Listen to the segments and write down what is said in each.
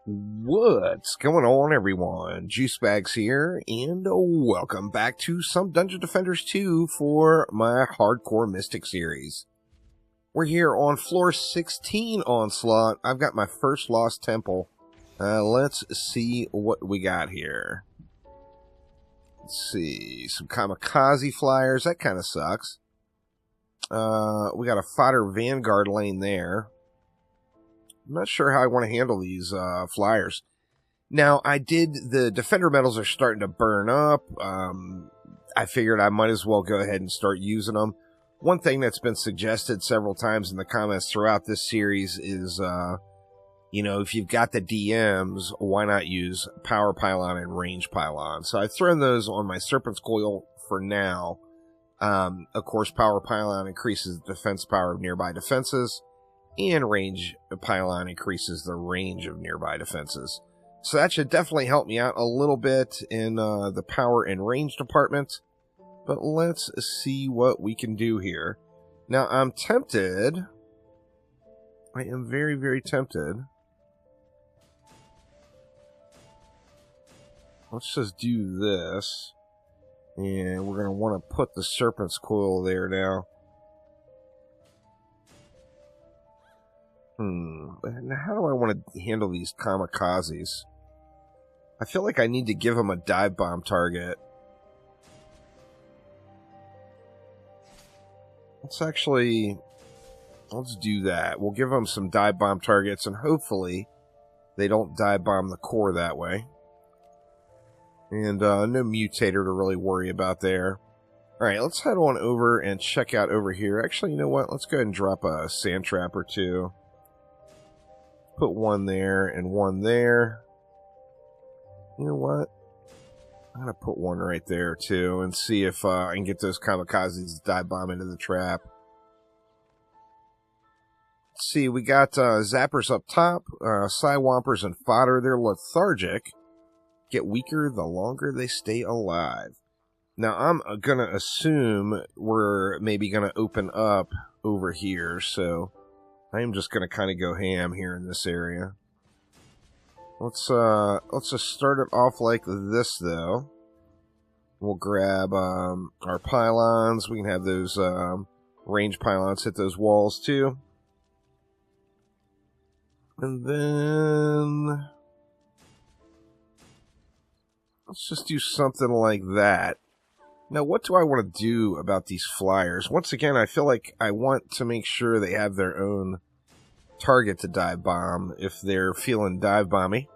What's going on, everyone? Juicebags here, and welcome back to some Dungeon Defenders 2 for my Hardcore Mystic series. We're here on floor 16 Onslaught. I've got my first Lost Temple. Let's see what we got here. Let's see, some kamikaze flyers. That kind of sucks. We got a fodder vanguard lane there. I'm not sure how I want to handle these flyers. Now, the defender medals are starting to burn up. I figured I might as well go ahead and start using them. One thing that's been suggested several times in the comments throughout this series is, if you've got the DMs, why not use power pylon and range pylon? So I've thrown those on my Serpent's Coil for now. Of course, power pylon increases the defense power of nearby defenses, and range pylon increases the range of nearby defenses. So that should definitely help me out a little bit in the power and range department. But let's see what we can do here. Now, I'm tempted. I am very, very tempted. Let's just do this. And we're going to want to put the Serpent's Coil there now. Now, how do I want to handle these kamikazes? I feel like I need to give them a dive bomb target. Let's do that. We'll give them some dive bomb targets, and hopefully they don't dive bomb the core that way. And no mutator to really worry about there. Alright, let's head on over and check out over here. Actually, you know what? Let's go ahead and drop a sand trap or two. Put one there and one there. You know what? I'm going to put one right there, too, and see if I can get those kamikazes to dive bomb into the trap. Let's see, we got zappers up top, Psywompers and fodder. They're lethargic. Get weaker the longer they stay alive. Now, I'm going to assume we're maybe going to open up over here, so I am just going to kind of go ham here in this area. Let's just start it off like this, though. We'll grab our pylons. We can have those range pylons hit those walls, too. And then let's just do something like that. Now, what do I want to do about these flyers? Once again, I feel like I want to make sure they have their own target to dive bomb if they're feeling dive bomby.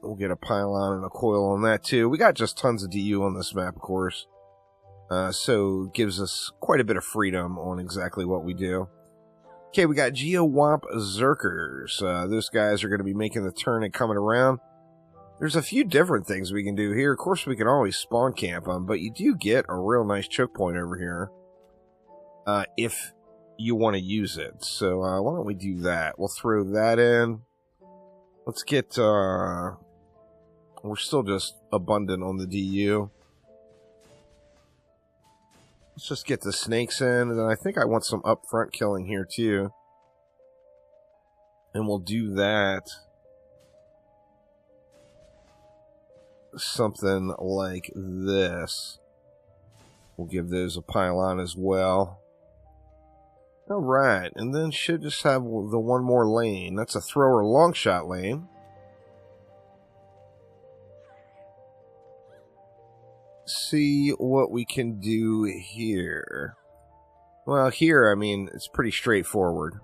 We'll get a pylon and a coil on that, too. We got just tons of DU on this map, of course. So it gives us quite a bit of freedom on exactly what we do. Okay, we got Geo-Womp Zerkers. Those guys are going to be making the turn and coming around. There's a few different things we can do here. Of course, we can always spawn camp them, but you do get a real nice choke point over here if you want to use it. So why don't we do that? We'll throw that in. Let's get... we're still just abundant on the DU. Let's just get the snakes in, and then I think I want some upfront killing here, too. And we'll do that. Something like this. We'll give those a pylon as well. Alright, and then should just have the one more lane. That's a thrower long shot lane. See what we can do here. Well, here, I mean, it's pretty straightforward.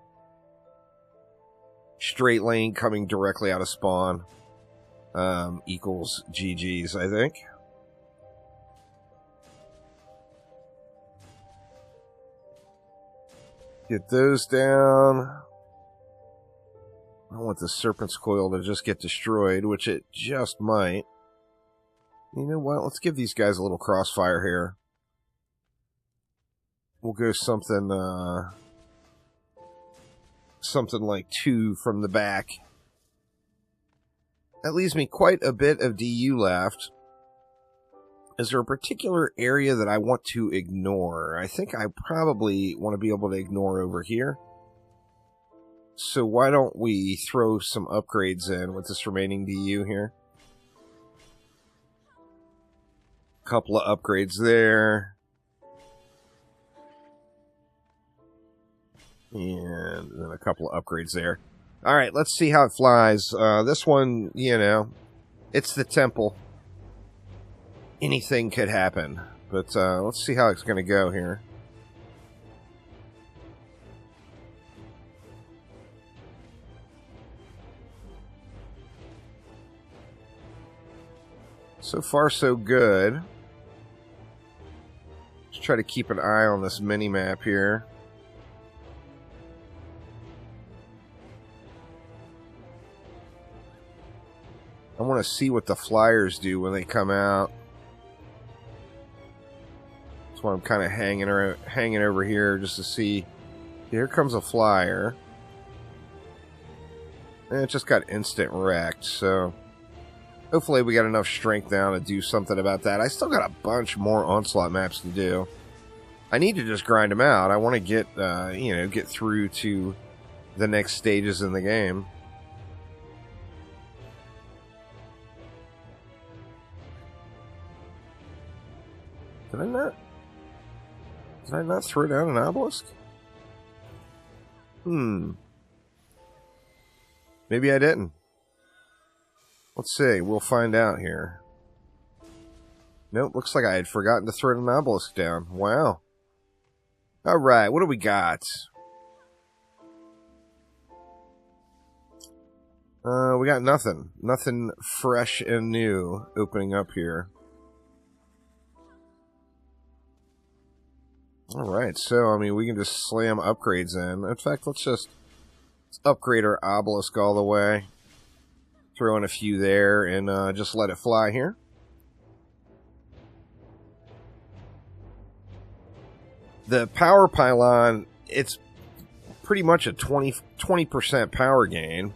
Straight lane coming directly out of spawn. Equals GG's, I think. Get those down. I want the Serpent's Coil to just get destroyed, which it just might. You know what? Let's give these guys a little crossfire here. We'll go something like 2 from the back. That leaves me quite a bit of DU left. Is there a particular area that I want to ignore? I think I probably want to be able to ignore over here. So why don't we throw some upgrades in with this remaining DU here? Couple of upgrades there. And then a couple of upgrades there. Alright, let's see how it flies. This one, you know, it's the temple. Anything could happen. But let's see how it's going to go here. So far, so good. Just try to keep an eye on this mini-map here. I want to see what the flyers do when they come out. That's why I'm kind of hanging over here just to see. Here comes a flyer. And it just got instant wrecked, so hopefully we got enough strength now to do something about that. I still got a bunch more Onslaught maps to do. I need to just grind them out. I want to get, you know, get through to the next stages in the game. Did I not throw down an obelisk? Maybe I didn't. Let's see. We'll find out here. Nope, looks like I had forgotten to throw an obelisk down. Wow. Alright, what do we got? We got nothing. Nothing fresh and new opening up here. Alright, so, I mean, we can just slam upgrades in. In fact, let's upgrade our obelisk all the way. Throw in a few there and just let it fly here. The power pylon, it's pretty much a 20% power gain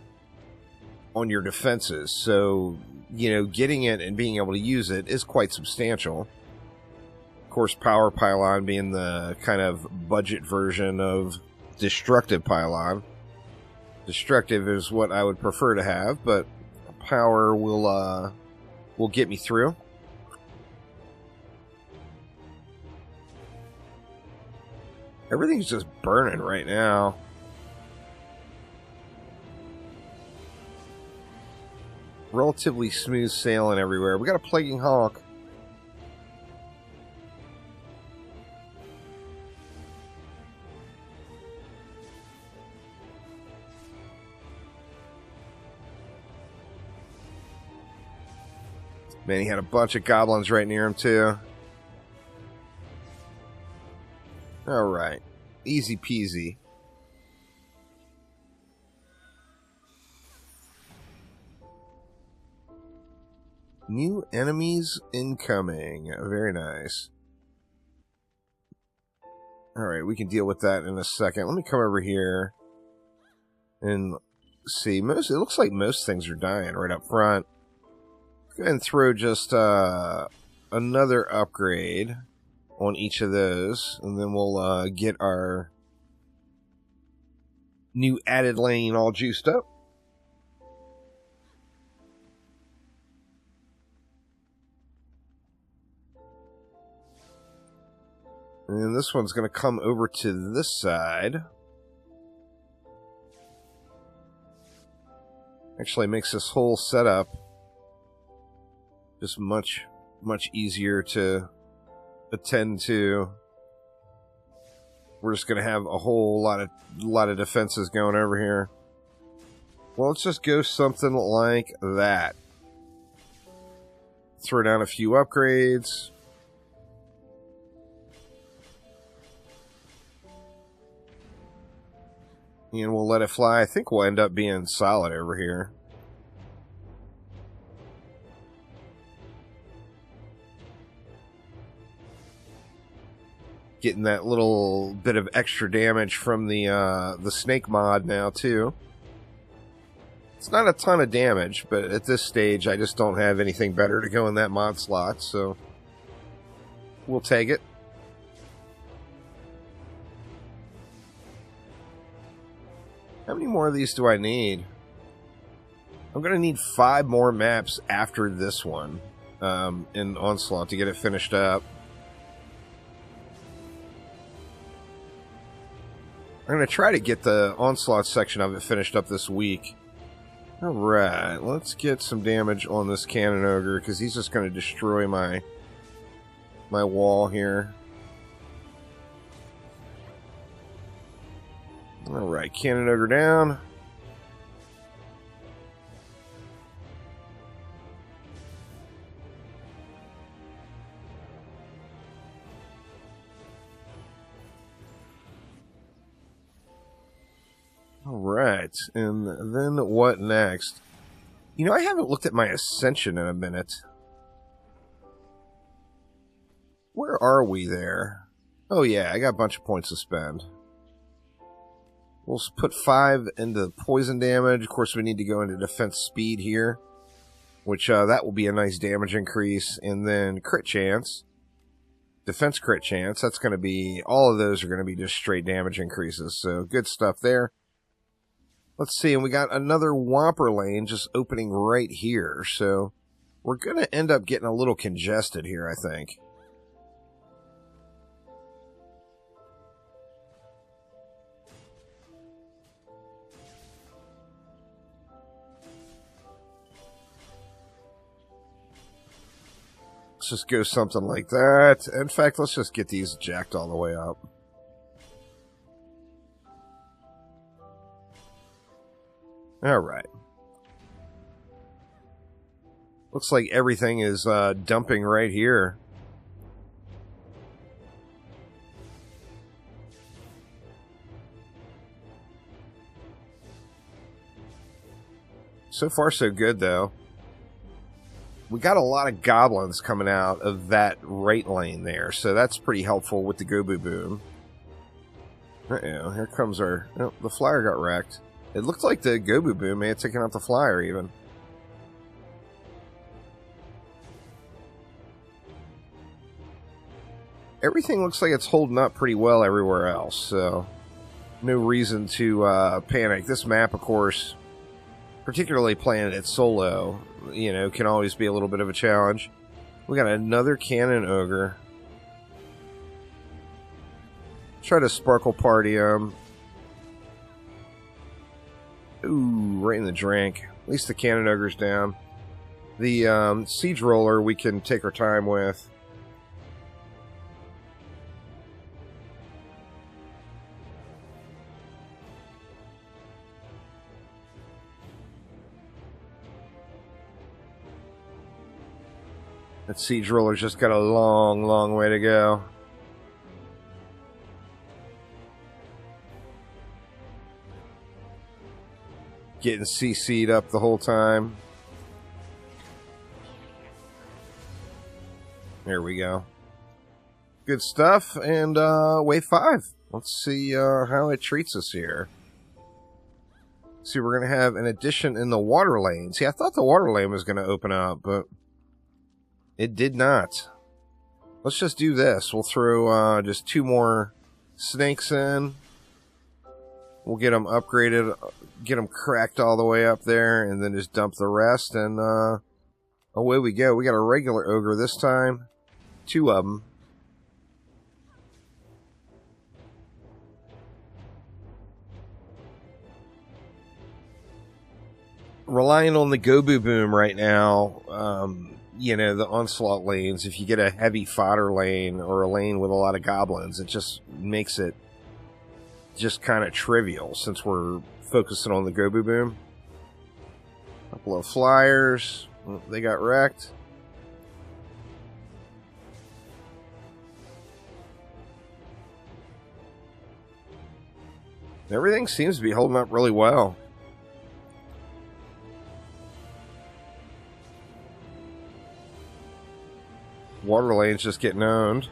on your defenses. So, you know, getting it and being able to use it is quite substantial. Of course, power pylon being the kind of budget version of destructive pylon. Destructive is what I would prefer to have, but power will get me through. Everything's just burning right now. Relatively smooth sailing everywhere. We got a plaguing hawk. Man, he had a bunch of goblins right near him, too. Alright. Easy peasy. New enemies incoming. Very nice. Alright, we can deal with that in a second. Let me come over here and see. It looks like most things are dying right up front. Go ahead and throw just another upgrade on each of those, and then we'll get our new added lane all juiced up. And this one's going to come over to this side. Actually makes this whole setup just much easier to attend to. We're just going to have a whole lot of defenses going over here. Well, let's just go something like that. Throw down a few upgrades. And we'll let it fly. I think we'll end up being solid over here. Getting that little bit of extra damage from the snake mod now, too. It's not a ton of damage, but at this stage, I just don't have anything better to go in that mod slot, so we'll take it. How many more of these do I need? I'm going to need 5 more maps after this one in Onslaught to get it finished up. I'm going to try to get the Onslaught section of it finished up this week. Alright, let's get some damage on this Cannon Ogre, because he's just going to destroy my wall here. Alright, Cannon Ogre down. Alright, and then what next? You know, I haven't looked at my Ascension in a minute. Where are we there? Oh yeah, I got a bunch of points to spend. We'll put 5 into poison damage. Of course, we need to go into defense speed here, which that will be a nice damage increase. And then crit chance, defense crit chance. That's going to be, all of those are going to be just straight damage increases. So good stuff there. Let's see, and we got another Whopper lane just opening right here. So we're going to end up getting a little congested here, I think. Let's just go something like that. In fact, let's just get these jacked all the way up. Alright. Looks like everything is dumping right here. So far, so good, though. We got a lot of goblins coming out of that right lane there, so that's pretty helpful with the Go-Boo Boom. Uh-oh, here comes our... Oh, the flyer got wrecked. It looked like the Go-Boo Boom may have taken out the flyer, even. Everything looks like it's holding up pretty well everywhere else, so no reason to panic. This map, of course, particularly playing it solo, you know, can always be a little bit of a challenge. We got another Cannon Ogre. Try to Sparkle Party him. Ooh, right in the drink. At least the Cannon Ogre's down. The Siege Roller we can take our time with. That Siege Roller's just got a long, long way to go. Getting CC'd up the whole time. There we go. Good stuff. And wave 5. Let's see how it treats us here. See, we're going to have an addition in the water lane. See, I thought the water lane was going to open up, but it did not. Let's just do this. We'll throw just 2 more snakes in. We'll get them upgraded, get them cracked all the way up there, and then just dump the rest, and away we go. We got a regular ogre this time. 2 of them. Relying on the Go-Boo Boom right now, you know, the Onslaught lanes, if you get a heavy fodder lane or a lane with a lot of goblins, it just makes it just kind of trivial since we're focusing on the Go-Boo Boom. Couple of flyers. They got wrecked. Everything seems to be holding up really well. Water lane's just getting owned.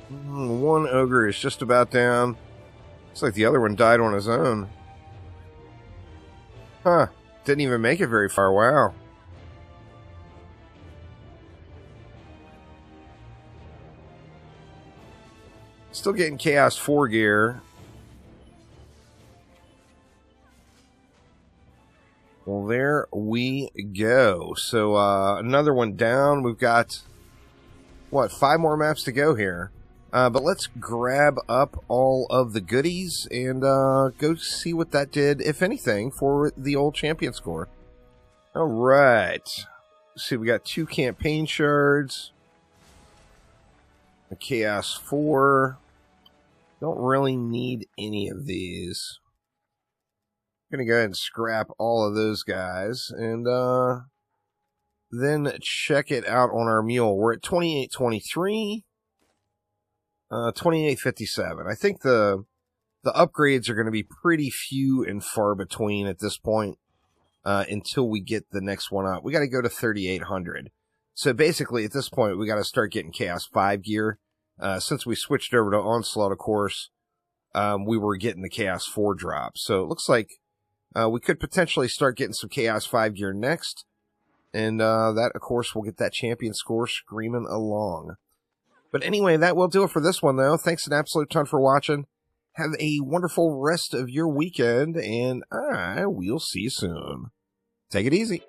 One ogre is just about down. Looks like the other one died on his own. Huh. Didn't even make it very far. Wow. Still getting Chaos 4 gear. Well, there we go. So, another one down. We've got, what, 5 more maps to go here. But let's grab up all of the goodies and go see what that did, if anything, for the old champion score. All right. See, we got 2 campaign shards. A Chaos 4. Don't really need any of these. I'm going to go ahead and scrap all of those guys. And then check it out on our mule. We're at 2823. 2857. I think the upgrades are going to be pretty few and far between at this point until we get the next one up. We got to go to 3800. So basically at this point we got to start getting Chaos 5 gear. Since we switched over to Onslaught, of course, we were getting the Chaos 4 drop. So it looks like we could potentially start getting some Chaos 5 gear next. And that, of course, will get that champion score screaming along. But anyway, that will do it for this one, though. Thanks an absolute ton for watching. Have a wonderful rest of your weekend, and I will see you soon. Take it easy.